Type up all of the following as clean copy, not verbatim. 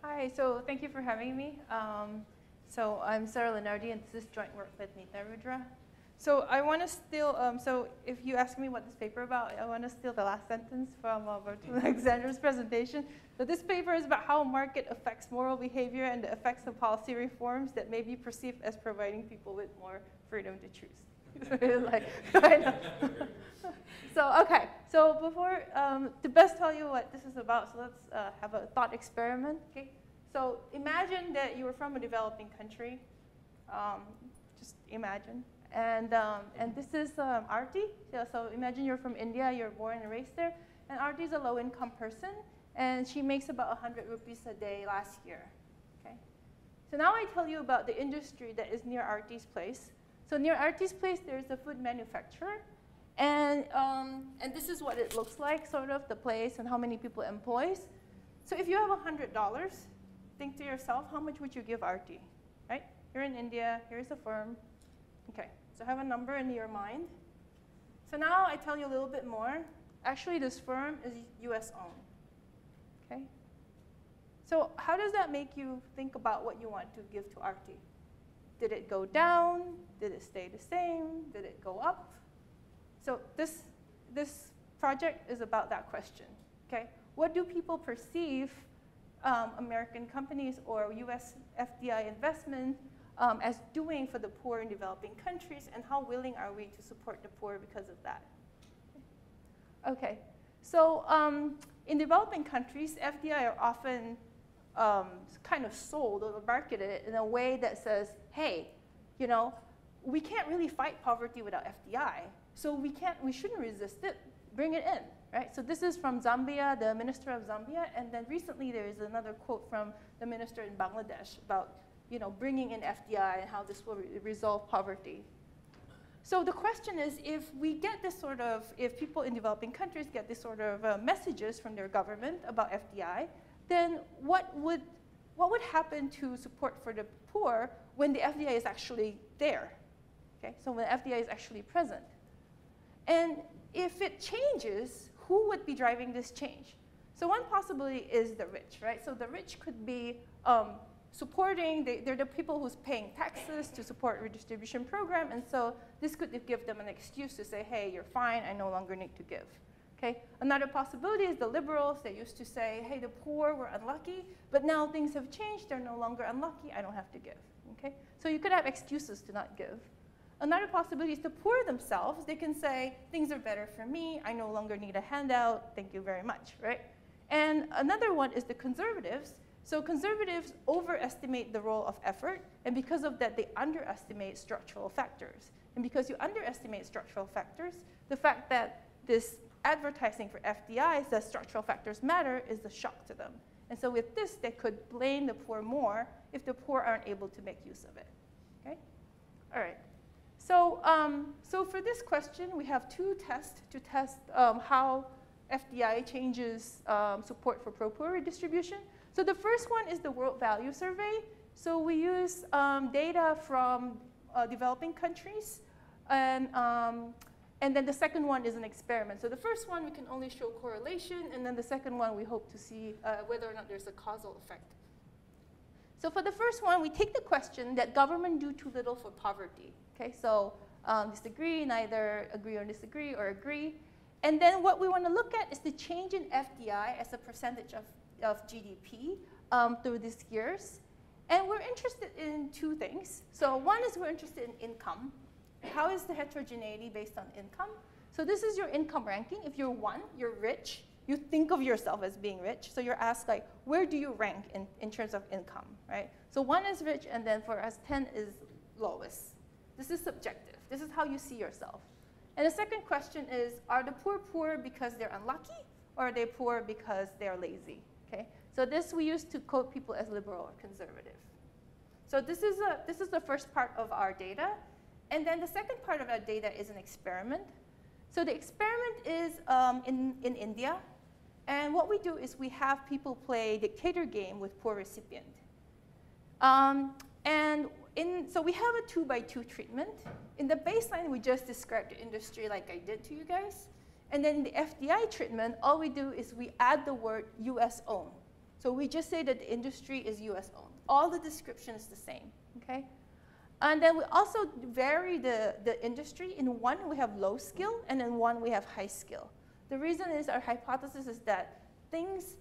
Hi, so thank you for having me. So I'm Sera Linardi, and this is joint work with Nita. So I want to steal, so if you ask me what this paper about, I want to steal the last sentence from Bertrand Alexander's presentation. So this paper is about how market affects moral behavior and the effects of policy reforms that may be perceived as providing people with more freedom to choose. So, okay, so before, to best tell you what this is about, so let's have a thought experiment, okay? So imagine that you were from a developing country, just imagine. And this is Arti. So imagine you're from India, you're born and raised there, and Arti is a low-income person, and she makes about 100 rupees a day last year, okay? So now I tell you about the industry that is near Arti's place. So near Arti's place, there's a food manufacturer, and this is what it looks like, sort of, the place and how many people it employs. So if you have $100, think to yourself, how much would you give Arti, right? You're in India, here's a firm. Okay, so have a number in your mind. So now I tell you a little bit more. Actually, this firm is US owned, okay? So how does that make you think about what you want to give to Arti? Did it go down? Did it stay the same? Did it go up? So this project is about that question, okay? What do people perceive American companies or US FDI investment as doing for the poor in developing countries, and how willing are we to support the poor because of that? Okay, so in developing countries, FDI are often kind of sold or marketed in a way that says, hey, you know, we can't really fight poverty without FDI, so we shouldn't resist it, bring it in, right? So this is from Zambia, the minister of Zambia, and then recently there is another quote from the minister in Bangladesh about, you know, bringing in FDI and how this will resolve poverty. So the question is, if we get this sort of, if people in developing countries get this sort of messages from their government about FDI, then what would happen to support for the poor when the FDI is actually there? Okay, so when FDI is actually present. And if it changes, who would be driving this change? So one possibility is the rich, right? So the rich could be supporting, they're the people who's paying taxes to support redistribution program, and so this could give them an excuse to say, hey, you're fine, I no longer need to give. Okay? Another possibility is the liberals. They used to say, hey, the poor were unlucky, but now things have changed, they're no longer unlucky, I don't have to give. Okay? So you could have excuses to not give. Another possibility is the poor themselves. They can say, things are better for me, I no longer need a handout, thank you very much, right? And another one is the conservatives. So conservatives overestimate the role of effort, and because of that, they underestimate structural factors. And because you underestimate structural factors, the fact that this advertising for FDI says structural factors matter is a shock to them. And so with this, they could blame the poor more if the poor aren't able to make use of it. Okay? All right. So, so for this question, we have two tests to test how FDI changes support for pro-poor redistribution. So the first one is the World Value Survey. So we use data from developing countries, and then the second one is an experiment. So the first one, we can only show correlation, and then the second one, we hope to see whether or not there's a causal effect. So for the first one, we take the question that government do too little for poverty. Okay, so disagree, neither agree or disagree, or agree. And then what we want to look at is the change in FDI as a percentage of GDP through these years. And we're interested in two things. So one is we're interested in income. How is the heterogeneity based on income? So this is your income ranking. If you're 1, you're rich. You think of yourself as being rich. So you're asked, like, where do you rank in terms of income, right? So 1 is rich, and then for us, 10 is lowest. This is subjective. This is how you see yourself. And the second question is, are the poor because they're unlucky, or are they poor because they're lazy? Okay? So this we use to code people as liberal or conservative. So this is the first part of our data. And then the second part of our data is an experiment. So the experiment is in India. And what we do is we have people play dictator game with poor recipient. So we have a 2-by-2 treatment. In the baseline, we just described the industry like I did to you guys. And then in the FDI treatment, all we do is we add the word US owned. So we just say that the industry is US owned. All the description is the same, okay? And then we also vary the industry. In one, we have low skill, and in one, we have high skill. The reason is our hypothesis is that things,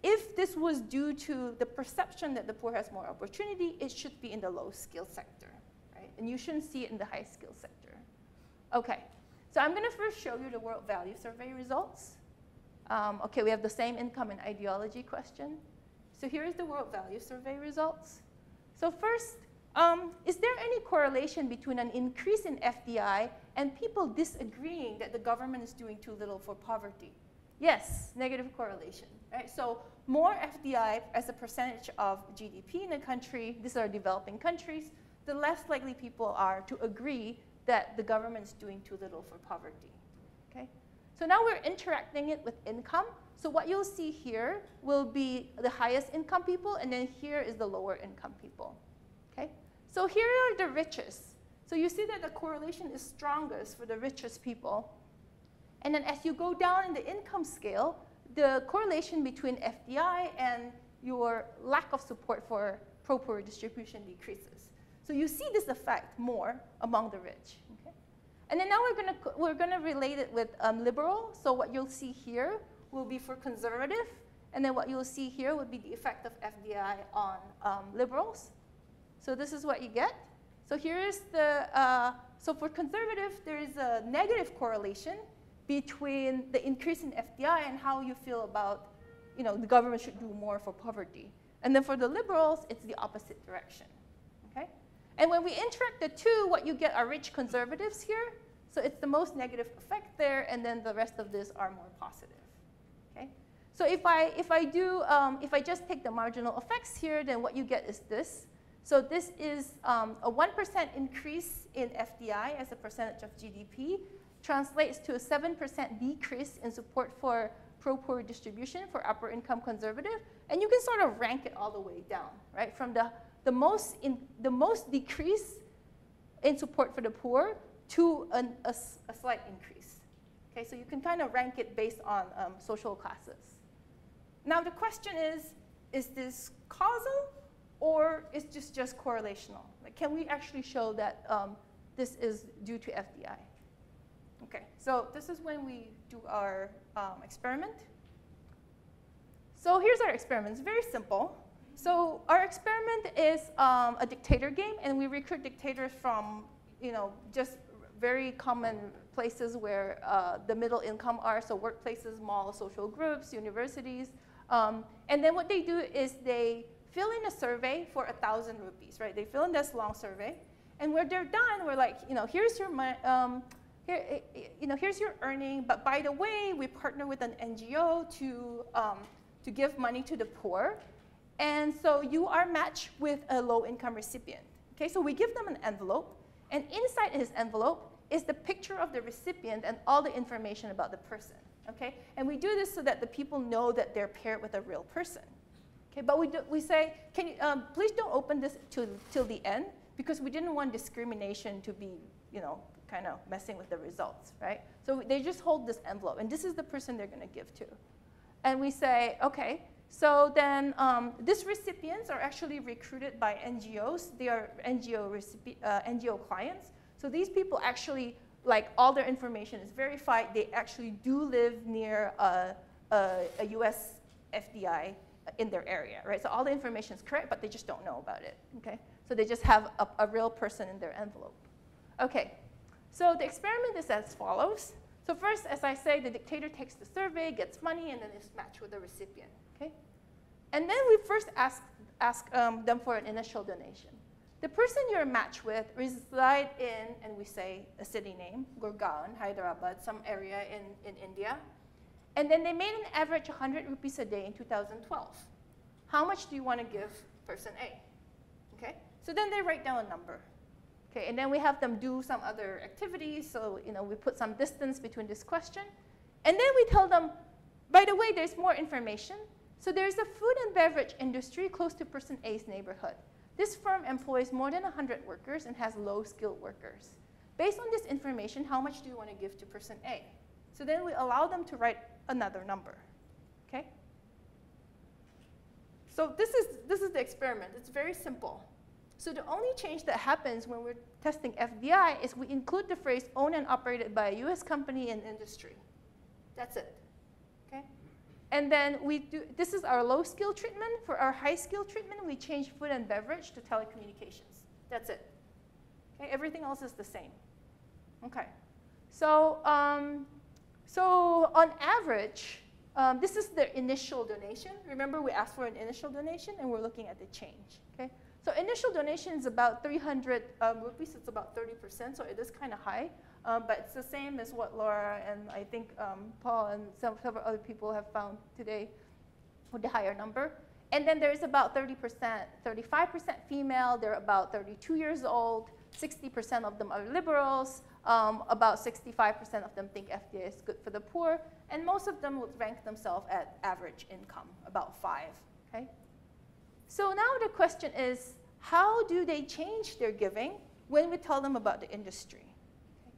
if this was due to the perception that the poor has more opportunity, it should be in the low skill sector, right? And you shouldn't see it in the high skill sector. Okay, so I'm gonna first show you the World Value Survey results. Okay, we have the same income and ideology question. So here's the World Value Survey results. So first, is there any correlation between an increase in FDI and people disagreeing that the government is doing too little for poverty? Yes, negative correlation, right? So more FDI as a percentage of GDP in a country, these are developing countries, the less likely people are to agree that the government is doing too little for poverty, okay? So now we're interacting it with income. So what you'll see here will be the highest income people, and then here is the lower income people, okay? So here are the richest. So you see that the correlation is strongest for the richest people. And then as you go down in the income scale, the correlation between FDI and your lack of support for pro-poor distribution decreases. So you see this effect more among the rich, okay? And then now we're gonna relate it with liberal. So what you'll see here will be for conservative, and then what you'll see here would be the effect of FDI on liberals. So this is what you get. So here is the, so for conservative, there is a negative correlation between the increase in FDI and how you feel about, you know, the government should do more for poverty. And then for the liberals, it's the opposite direction, okay? And when we interact the two, what you get are rich conservatives here. So it's the most negative effect there, and then the rest of this are more positive, okay? So if I just take the marginal effects here, then what you get is this. So this is a 1% increase in FDI as a percentage of GDP translates to a 7% decrease in support for pro-poor distribution for upper income conservative. And you can sort of rank it all the way down, right? From the most decrease in support for the poor to a slight increase. Okay, so you can kind of rank it based on social classes. Now the question is this causal or is this just correlational? Like, can we actually show that this is due to FDI? Okay, so this is when we do our experiment. So here's our experiment. It's very simple. So our experiment is a dictator game, and we recruit dictators from, you know, just very common places where the middle income are, so workplaces, malls, social groups, universities. And then what they do is they fill in a survey for 1,000 rupees, right? They fill in this long survey, and when they're done, we're like, you know, here's your here's your earning, but by the way, we partner with an NGO to give money to the poor, and so you are matched with a low-income recipient. Okay, so we give them an envelope, and inside his envelope is the picture of the recipient and all the information about the person. Okay, and we do this so that the people know that they're paired with a real person. Okay, but we say, can you please don't open this till the end, because we didn't want discrimination to be, you know, kind of messing with the results, right? So they just hold this envelope, and this is the person they're going to give to. And we say, okay, so then these recipients are actually recruited by NGOs. They are NGO clients. So these people actually, like, all their information is verified. They actually do live near a US FDI in their area, right? So all the information is correct, but they just don't know about it, okay? So they just have a real person in their envelope. Okay, so the experiment is as follows. So first, as I say, the dictator takes the survey, gets money, and then is matched with the recipient, okay? And then we first ask them for an initial donation. The person you're matched with reside in, and we say a city name, Gurgaon, Hyderabad, some area in India. And then they made an average 100 rupees a day in 2012. How much do you want to give person A? Okay, so then they write down a number. Okay, and then we have them do some other activities. So, you know, we put some distance between this question. And then we tell them, by the way, there's more information. So there's a food and beverage industry close to person A's neighborhood. This firm employs more than 100 workers and has low-skilled workers. Based on this information, how much do you want to give to person A? So then we allow them to write another number, okay? So this is the experiment. It's very simple. So the only change that happens when we're testing FDI is we include the phrase owned and operated by a US company and industry. That's it. Okay? And then this is our low skill treatment. For our high skill treatment, we change food and beverage to telecommunications. That's it. Okay? Everything else is the same. Okay. So, so on average, this is the initial donation. Remember, we asked for an initial donation, and we're looking at the change. Okay? So initial donation is about 300 rupees. It's about 30%, so it is kind of high. But it's the same as what Laura and I think Paul and several other people have found today with the higher number. And then there's about 30%, 35% female. They're about 32 years old. 60% of them are liberals. About 65% of them think FDA is good for the poor. And most of them would rank themselves at average income, about 5. Okay? So now the question is, how do they change their giving when we tell them about the industry? Okay.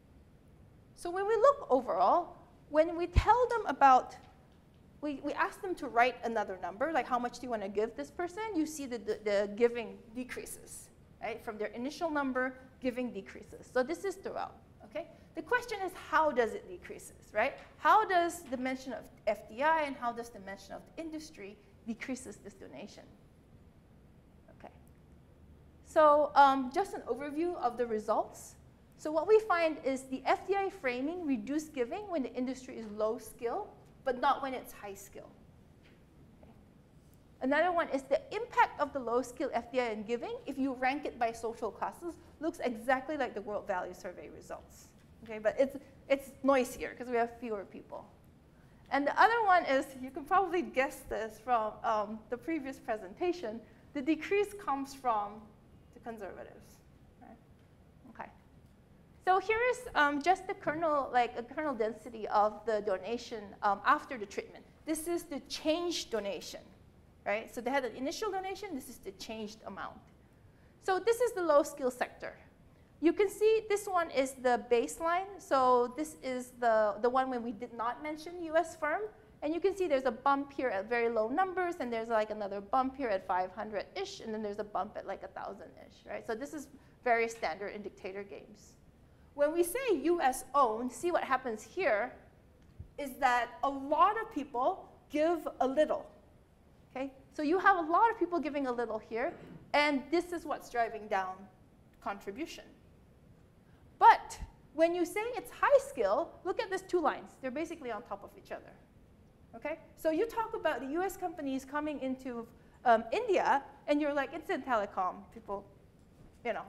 So when we look overall, when we tell them about, we ask them to write another number, like how much do you want to give this person, you see the giving decreases, right? From their initial number, giving decreases. So this is throughout, okay? The question is, how does it decreases, right? How does the mention of FDI and how does the mention of the industry decreases this donation? So just an overview of the results. So what we find is the FDI framing reduced giving when the industry is low skill, but not when it's high skill. Okay. Another one is the impact of the low skill FDI in giving, if you rank it by social classes, looks exactly like the World Value Survey results. Okay, but it's noisier because we have fewer people. And the other one is, you can probably guess this from the previous presentation, the decrease comes from conservatives, right? Okay. So here is just the kernel, like a kernel density of the donation after the treatment. This is the changed donation, right? So they had an initial donation. This is the changed amount. So this is the low skill sector. You can see this one is the baseline. So this is the one when we did not mention US firm. And you can see there's a bump here at very low numbers, and there's like another bump here at 500-ish, and then there's a bump at like 1,000-ish, right? So this is very standard in dictator games. When we say US owned, see what happens here is that a lot of people give a little, okay? So you have a lot of people giving a little here, and this is what's driving down contribution. But when you say it's high skill, look at these two lines. They're basically on top of each other. Okay? So you talk about the US companies coming into India, and you're like, it's in telecom. People, you know,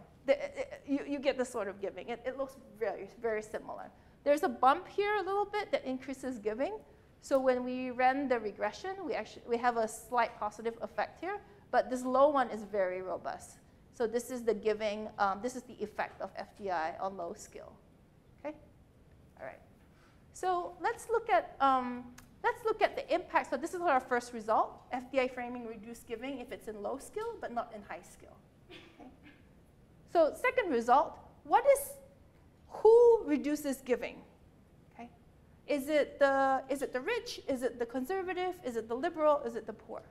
you get this sort of giving. It looks very, very similar. There's a bump here a little bit that increases giving. So when we ran the regression, we have a slight positive effect here, but this low one is very robust. So this is the giving, this is the effect of FDI on low skill. Okay? All right. So let's look at the impact. So this is our first result. FDI framing reduced giving if it's in low skill, but not in high skill. Okay? So second result, who reduces giving? Okay? Is it the rich? Is it the conservative? Is it the liberal? Is it the poor?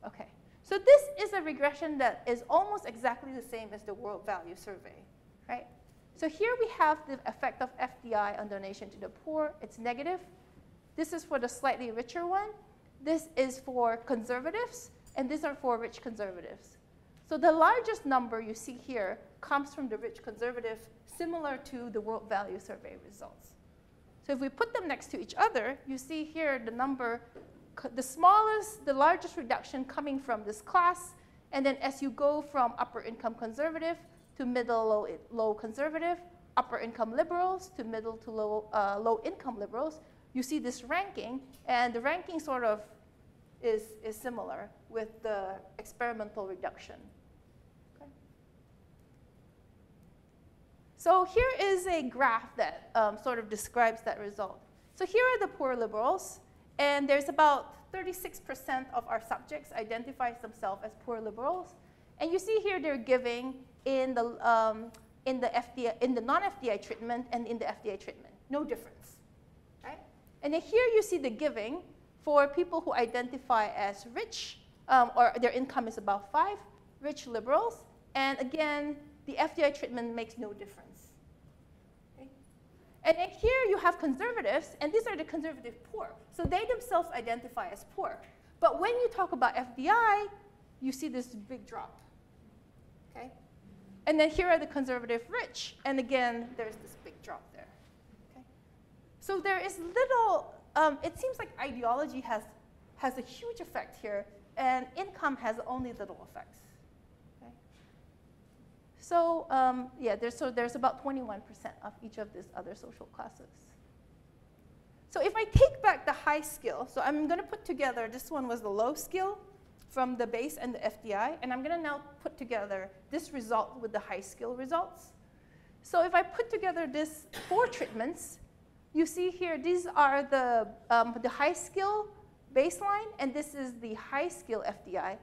Okay. So this is a regression that is almost exactly the same as the World Value Survey, right? So here we have the effect of FDI on donation to the poor. It's negative. This is for the slightly richer one. This is for conservatives, and these are for rich conservatives. So the largest number you see here comes from the rich conservative, similar to the World Value Survey results. So if we put them next to each other, you see here the number, the largest reduction coming from this class, and then as you go from upper income conservative to middle low conservative, upper income liberals to middle to low income liberals, you see this ranking, and the ranking sort of is similar with the experimental reduction. Okay. So here is a graph that sort of describes that result. So here are the poor liberals, and there's about 36% of our subjects identifies themselves as poor liberals, and you see here they're giving in the non-FDI treatment and in the FDI treatment, no difference, right? And then here you see the giving for people who identify as rich or their income is about 5, rich liberals. And again, the FDI treatment makes no difference. Okay? And then here you have conservatives, and these are the conservative poor. So they themselves identify as poor. But when you talk about FDI, you see this big drop. Okay? And then here are the conservative rich. And again, there's this big drop there. Okay? So there is little, it seems like ideology has a huge effect here, and income has only little effects. Okay? So yeah, there's about 21% of each of these other social classes. So if I take back the high skill, so I'm going to put together, this one was the low skill from the base and the FDI, and I'm going to now put together this result with the high skill results. So if I put together these 4 treatments, you see here, these are the high skill baseline, and this is the high skill FDI.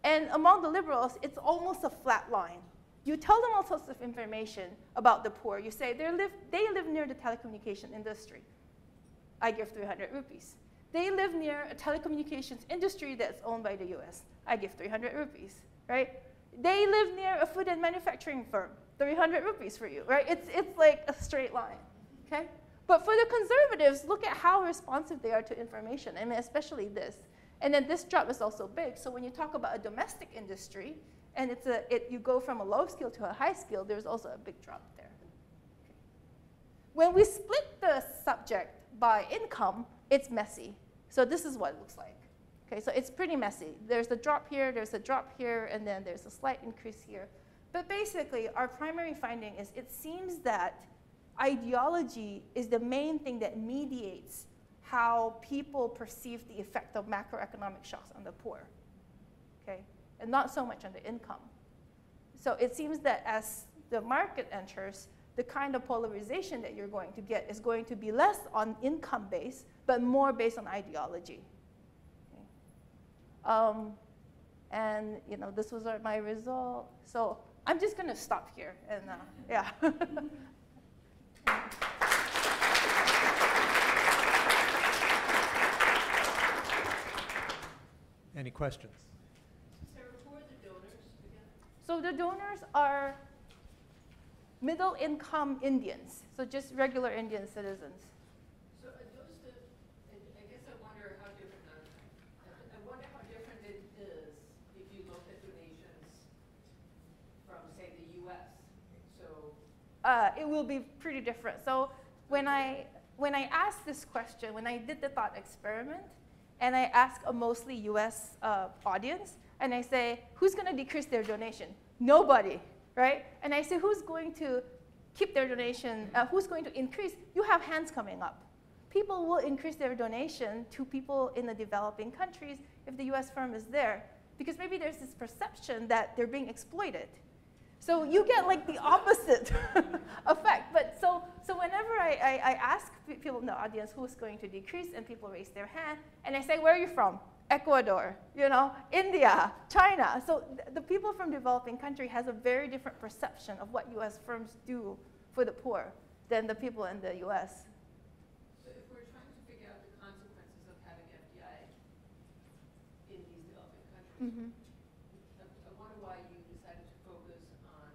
And among the liberals, it's almost a flat line. You tell them all sorts of information about the poor. You say they live near the telecommunication industry. I give 300 rupees. They live near a telecommunications industry that's owned by the US. I give 300 rupees, right? They live near a food and manufacturing firm. 300 rupees for you, right? It's like a straight line, okay? But for the conservatives, look at how responsive they are to information, I mean, especially this. And then this drop is also big. So when you talk about a domestic industry, and you go from a low skill to a high skill, there's also a big drop there. Okay. When we split the subject by income, it's messy. So this is what it looks like. Okay, so it's pretty messy. There's a drop here, there's a drop here, and then there's a slight increase here. But basically, our primary finding is it seems that ideology is the main thing that mediates how people perceive the effect of macroeconomic shocks on the poor, okay? And not so much on the income. So it seems that as the market enters, the kind of polarization that you're going to get is going to be less on income base, but more based on ideology. Okay. And this was my result. So I'm just going to stop here, and yeah. Any questions? Sarah, who are the donors again? So the donors are middle-income Indians, so just regular Indian citizens. So I guess I wonder how different, I wonder how different it is if you look at donations from, say, the US. So it will be pretty different. So when I asked this question, when I did the thought experiment, and I ask a mostly US audience, and I say, who's going to decrease their donation? Nobody, right? And I say, who's going to keep their donation? Who's going to increase? You have hands coming up. People will increase their donation to people in the developing countries if the US firm is there, because maybe there's this perception that they're being exploited. So you get like the opposite effect. But so whenever I ask people in the audience who's going to decrease, and people raise their hand, and I say, where are you from? Ecuador, India, China. So the people from developing country has a very different perception of what US firms do for the poor than the people in the US. So if we're trying to figure out the consequences of having FDI in these developing countries, Mm-hmm. I wonder why you decided to focus on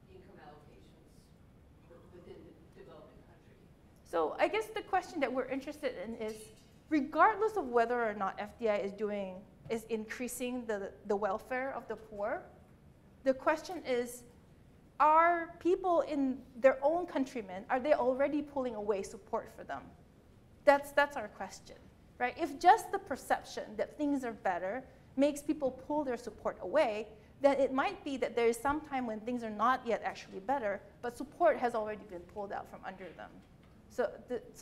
income allocations within the developing country. So I guess the question that we're interested in is, regardless of whether or not FDI is increasing the welfare of the poor, the question is, are people in their own countrymen, are they already pulling away support for them? That's our question, right? If just the perception that things are better makes people pull their support away, then it might be that there is some time when things are not yet actually better, but support has already been pulled out from under them. So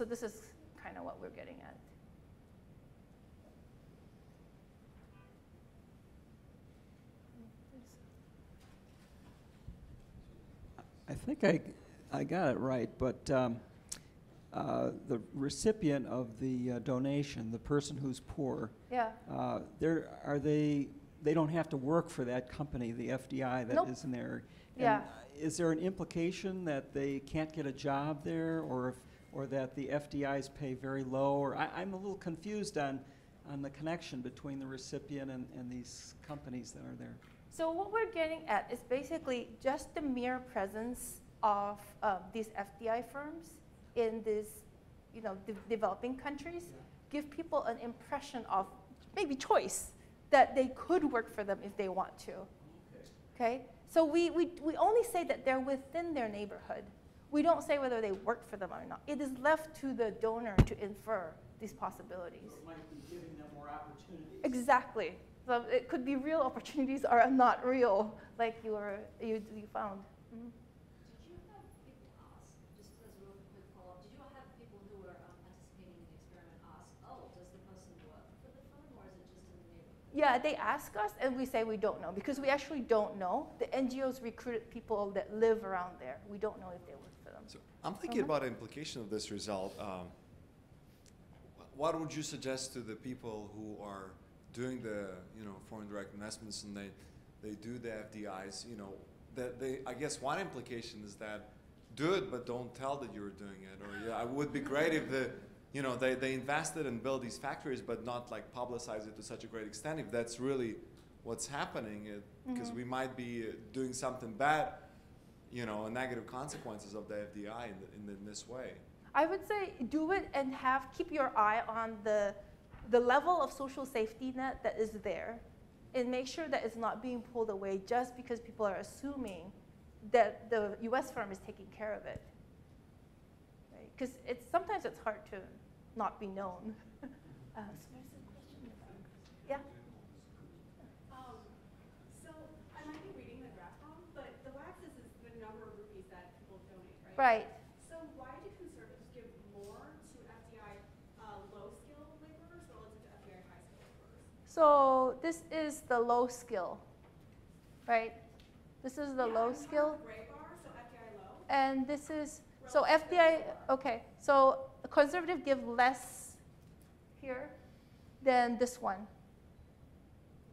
this is kind of what we're getting at. I think I got it right, but the recipient of the donation, the person who's poor, Yeah. They don't have to work for that company, the FDI that Nope. is in there. And Yeah. Is there an implication that they can't get a job there, or that the FDIs pay very low? Or I'm a little confused on on the connection between the recipient and these companies that are there. So what we're getting at is basically just the mere presence of these FDI firms in these, developing countries give people an impression of maybe choice, that they could work for them if they want to. Okay? So we only say that they're within their neighborhood. We don't say whether they work for them or not. It is left to the donor to infer these possibilities. So it might be giving them more opportunities. Exactly. So it could be real opportunities or not real, like you found. Mm-hmm. Did you have people ask, just as a real quick follow-up, did you have people who were participating in the experiment ask, oh, does the person work for the firm, or is it just in the neighborhood? Yeah, they ask us, and we say we don't know, because we actually don't know. The NGOs recruited people that live around there. We don't know if they work for them. So I'm thinking about the implication of this result. What would you suggest to the people who are doing the foreign direct investments and they do the FDIs? I guess one implication is that do it, but don't tell that you're doing it. Or it would be great if they invested and built these factories, but not like publicize it to such a great extent. If that's really what's happening, because we might be doing something bad, and negative consequences of the FDI in this way. I would say do it and keep your eye on the level of social safety net that is there, and make sure that it's not being pulled away just because people are assuming that the US firm is taking care of it. Because sometimes it's hard to not be known. So there's a question about, yeah? So I might be reading the graph wrong, but the y-axis is the number of rupees that people donate, right? Right. So why do conservatives give more to FDI low-skilled laborers relative to FDI high-skilled laborers? So this is the low skill, right? This is the low skill. The gray bar, so FDI low. And this is, so FDI, okay. So conservative give less here than this one.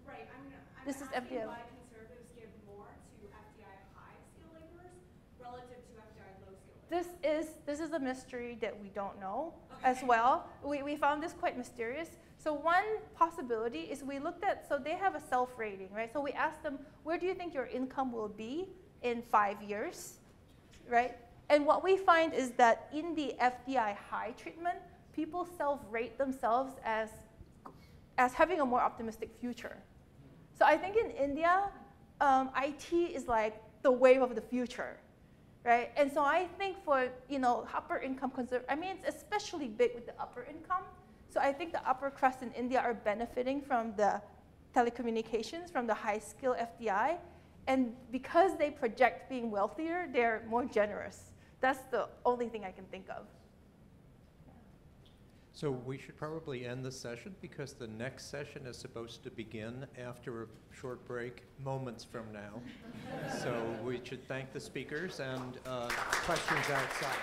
Right, I'm This is asking FDI. why conservatives give more to FDI high-skilled laborers relative to FDI low-skilled laborers. This is a mystery that we don't know as well. We found this quite mysterious. So one possibility is we looked at, so they have a self-rating, right? So we asked them, where do you think your income will be in 5 years, right? And what we find is that in the FDI high treatment, people self-rate themselves as having a more optimistic future. So I think in India, IT is like the wave of the future, right? And so I think for upper income it's especially big with the upper income. So I think the upper crust in India are benefiting from the telecommunications, from the high skill FDI. And because they project being wealthier, they're more generous. That's the only thing I can think of. So we should probably end the session because the next session is supposed to begin after a short break, moments from now. So we should thank the speakers and questions outside.